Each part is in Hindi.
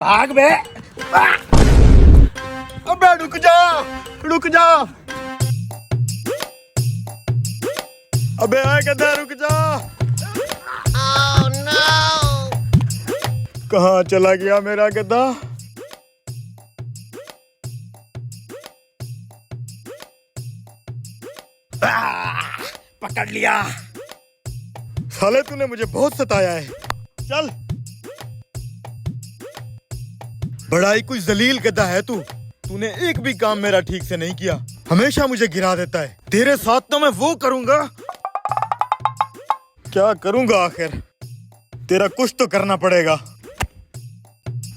भाग बे। अबे रुक जा, रुक जा। अबे आए गधा, रुक जा। Oh no! कहाँ चला गया मेरा गधा? पकड़ लिया। साले तूने मुझे बहुत सताया है। चल। बड़ा ही कोई जलील गधा है तू। तूने एक भी काम मेरा ठीक से नहीं किया, हमेशा मुझे गिरा देता है। तेरे साथ तो मैं वो करूंगा। क्या करूंगा आखिर? तेरा कुछ तो करना पड़ेगा।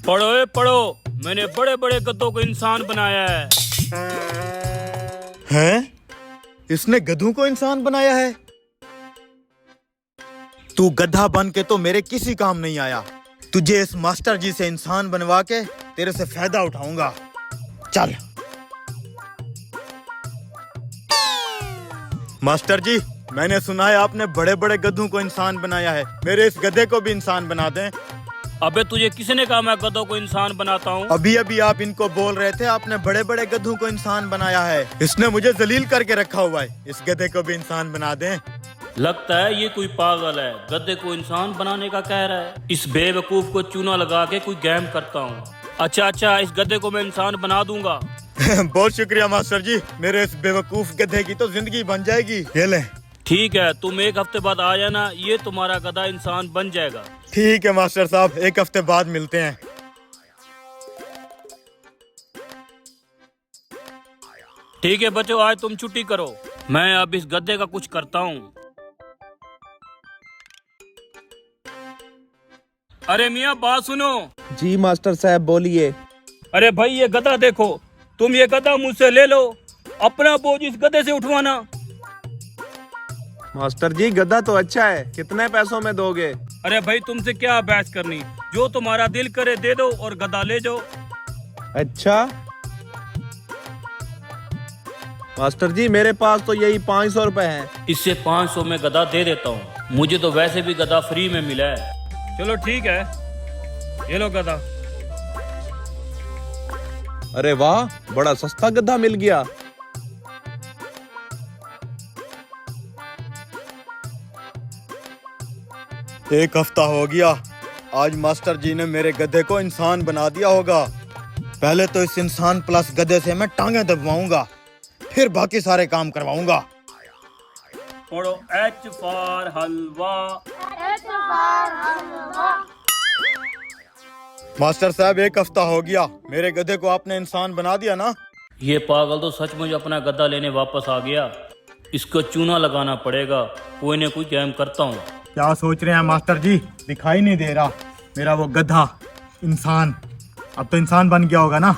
पढ़ो ए पढ़ो, मैंने बड़े बड़े गधों को इंसान बनाया है। हैं? इसने गधों को इंसान बनाया है? तू गधा बन के तो मेरे किसी काम नहीं आया। तुझे इस मास्टर जी से इंसान बनवा के तेरे से फायदा उठाऊंगा। चल। मास्टर जी, मैंने सुना है आपने बड़े बड़े गधों को इंसान बनाया है। मेरे इस गधे को भी इंसान बना दें। अबे तुझे किसने कहा मैं गधों को इंसान बनाता हूँ? अभी अभी आप इनको बोल रहे थे आपने बड़े बड़े गधों को इंसान बनाया है। इसने मुझे जलील करके रखा हुआ है। इस गधे को भी इंसान बना दें। लगता है ये कोई पागल है, गधे को इंसान बनाने का कह रहा है। इस बेवकूफ को चूना लगा के कोई गेम करता हूँ। अच्छा, इस गधे को मैं इंसान बना दूंगा। बहुत शुक्रिया मास्टर जी, मेरे इस बेवकूफ गधे की तो जिंदगी बन जाएगी। ये ले। ठीक है, तुम एक हफ्ते बाद आ जाना, ये तुम्हारा गधा इंसान बन जाएगा। ठीक है मास्टर साहब, एक हफ्ते बाद मिलते हैं। ठीक है बच्चों, आज तुम छुट्टी करो, मैं अब इस गधे का कुछ करता हूँ। अरे मियाँ बात सुनो। जी मास्टर साहब बोलिए। अरे भाई ये गधा देखो, तुम ये गधा मुझसे ले लो, अपना बोझ इस गधे से उठवाना। मास्टर जी गधा तो अच्छा है, कितने पैसों में दोगे? अरे भाई तुमसे क्या बहस करनी, जो तुम्हारा दिल करे दे दो और गधा ले जाओ। अच्छा मास्टर जी, मेरे पास तो यही 500 रुपए हैं। इससे 500 में गधा दे देता हूँ, मुझे तो वैसे भी गधा फ्री में मिला है। चलो ठीक है, ये लो गधा। अरे वाह, बड़ा सस्ता गधा मिल गया। एक हफ्ता हो गया, आज मास्टर जी ने मेरे गधे को इंसान बना दिया होगा। पहले तो इस इंसान प्लस गधे से मैं टांगे दबवाऊंगा, फिर बाकी सारे काम करवाऊंगा। पढ़ो H फॉर हलवा। मास्टर साहब, एक हफ्ता हो गया, मेरे गधे को आपने इंसान बना दिया ना? ये पागल तो सचमुच अपना गधा लेने वापस आ गया। इसको चूना लगाना पड़ेगा, कोई न कोई गेम करता हूँ। क्या सोच रहे हैं मास्टर जी? दिखाई नहीं दे रहा मेरा वो गधा इंसान? अब तो इंसान बन गया होगा ना?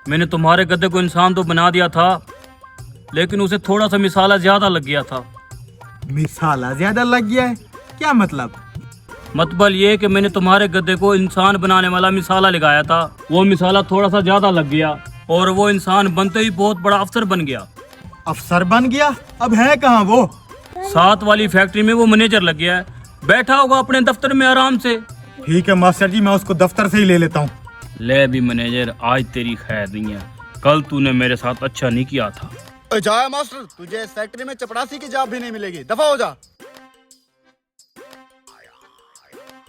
मैंने तुम्हारे गधे को इंसान तो बना दिया था, लेकिन उसे थोड़ा सा मिसाला ज्यादा लग गया था। मिसाला ज्यादा लग गया है? क्या मतलब? मतलब ये कि मैंने तुम्हारे गधे को इंसान बनाने वाला मिसाला लगाया था, वो मिसाला थोड़ा सा ज्यादा लग गया और वो इंसान बनते ही बहुत बड़ा अफसर बन गया। अफसर बन गया? अब है कहाँ वो? साथ वाली फैक्ट्री में वो मैनेजर लग गया है, बैठा होगा अपने दफ्तर में आराम से। ठीक है मास्टर जी, मैं उसको दफ्तर से ही ले लेता हूँ। ले भी मैनेजर, आज तेरी खैर नहीं है, कल तूने मेरे साथ अच्छा नहीं किया था। जाया मास्टर, तुझे इस फैक्ट्री में चपरासी की जॉब भी नहीं मिलेगी, दफा हो जा।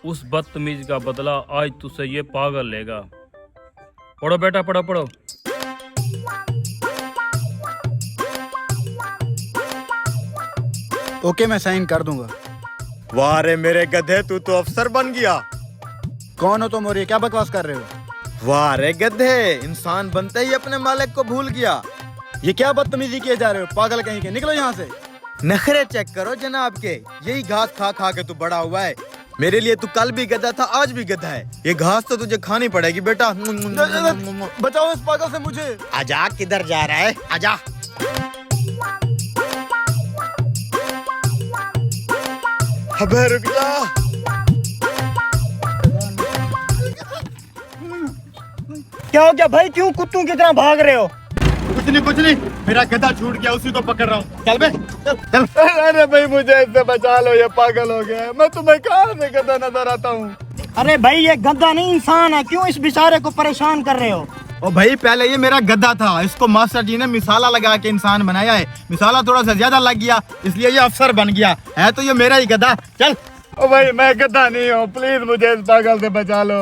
उस बदतमीज का बदला आज तुझसे ये पागल लेगा। पढ़ो बेटा, पढ़ो पढ़ो। ओके, मैं साइन कर दूंगा। वाह रे मेरे गधे, तू तो अफसर बन गया। कौन हो तुम और ये क्या बकवास कर रहे हो? वाह रे गधे, इंसान बनते ही अपने मालिक को भूल गया। ये क्या बदतमीजी किए जा रहे हो, पागल कहीं के, निकलो यहाँ से। नखरे चेक करो जनाब के, यही घास खा खा के तू बड़ा हुआ है। मेरे लिए तू कल भी गधा था, आज भी गधा है। ये घास तो तुझे खानी पड़ेगी बेटा। बचाओ इस पागल से मुझे। आजा, किधर जा रहा है? आजा। अबे रुक जा। क्या हो गया भाई, क्यों कुत्तों की तरह भाग रहे हो? कुछ नहीं, मेरा गधा छूट गया, उसी को पकड़ रहा हूँ। चल बे, चल। अरे भाई मुझे इससे बचा लो, ये पागल हो गया है। मैं तुम्हें कहाँ से गधा नजर आता हूँ? अरे भाई ये गद्दा नहीं इंसान है, क्यों इस बेचारे को परेशान कर रहे हो? ओ भाई पहले ये मेरा गधा था, इसको मास्टर जी ने मिसाला लगा के इंसान बनाया है। मिसाला थोड़ा सा ज्यादा लग गया इसलिए ये अफसर बन गया है। तो ये मेरा ही गधा। चल। ओ भाई मैं गधा नहीं हूँ, प्लीज मुझे इस पागल से बचा लो।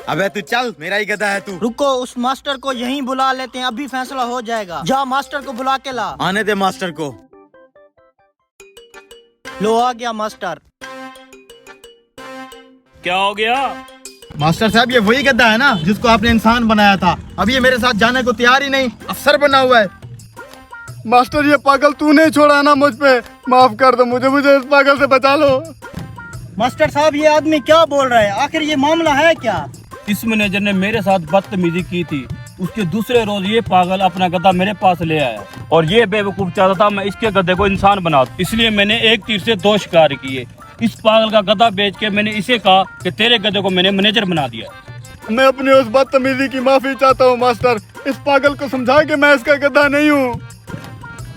अबे तू चल, मेरा ही गधा है तू। रुको, उस मास्टर को यहीं बुला लेते हैं, अभी फैसला हो जाएगा। जा मास्टर को बुला के ला। आने दे मास्टर को। लो आ गया मास्टर। क्या हो गया? मास्टर साहब ये वही गधा है ना जिसको आपने इंसान बनाया था। अब ये मेरे साथ जाने को तैयार ही नहीं, अफसर बना हुआ है। मास्टर ये पागल तू नहीं छोड़ा ना मुझ पे, माफ कर दो मुझे इस पागल से बचा लो। मास्टर साहब ये आदमी क्या बोल रहा है, आखिर ये मामला है क्या? इस मैनेजर ने मेरे साथ बदतमीजी की थी, उसके दूसरे रोज ये पागल अपना गधा मेरे पास ले आया और ये बेवकूफ चाहता था मैं इसके गधे को इंसान बना दूं। इसलिए मैंने एक तीर से दो शिकार किए। इस पागल का गधा बेच के मैंने इसे कहा कि तेरे गधे को मैंने मैनेजर बना दिया। मैं अपनी उस बदतमीजी की माफी चाहता हूँ मास्टर। इस पागल को समझा कि मैं इसका गधा नहीं हूँ।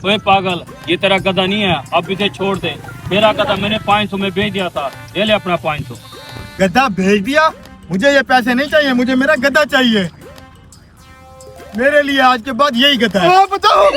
ओए पागल, ये तेरा गधा नहीं है, अब इसे छोड़ दे। तेरा गधा मैंने 500 में बेच दिया था, ले ले अपना 500। गधा भेज दिया? मुझे ये पैसे नहीं चाहिए, मुझे मेरा गधा चाहिए। मेरे लिए आज के बाद यही गधा है। बचाओ।